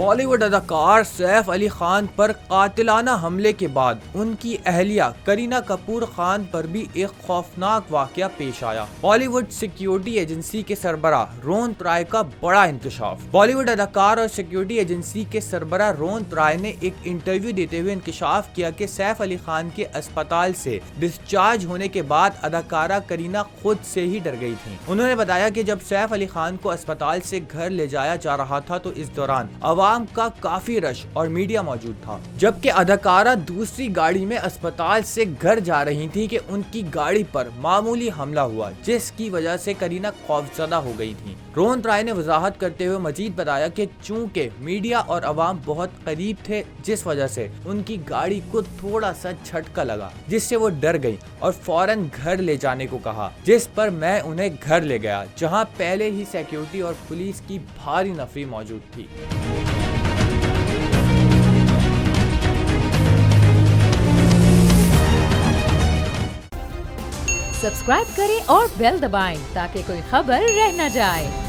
बॉलीवुड अदाकार सैफ अली खान पर कातिलाना हमले के बाद उनकी अहलिया करीना कपूर खान पर भी एक खौफनाक वाकया पेश आया। बॉलीवुड सिक्योरिटी एजेंसी के सरबराह रोहन राय का बड़ा इंकशाफ। बॉलीवुड अदाकार और सिक्योरिटी एजेंसी के सरबराह रोहन राय ने एक इंटरव्यू देते हुए इंकशाफ किया कि सैफ अली खान के अस्पताल से डिस्चार्ज होने के बाद अदाकारा करीना खुद से ही डर गई थी। उन्होंने बताया कि जब सैफ अली खान को अस्पताल से घर ले जाया जा रहा था तो इस दौरान आवाम का काफी रश और मीडिया मौजूद था, जबकि अदाकारा दूसरी गाड़ी में अस्पताल से घर जा रही थी कि उनकी गाड़ी पर मामूली हमला हुआ, जिसकी वजह से करीना खौफजदा हो गई थी। रोहन राय ने वजाहत करते हुए मजीद बताया कि चूंकि मीडिया और आवाम बहुत करीब थे, जिस वजह से उनकी गाड़ी को थोड़ा सा झटका लगा, जिससे वो डर गई और फौरन घर ले जाने को कहा, जिस पर मैं उन्हें घर ले गया, जहां पहले ही सिक्योरिटी और पुलिस की भारी नफरी मौजूद थी। सब्सक्राइब करें और बेल दबाएं ताकि कोई खबर रह न जाए।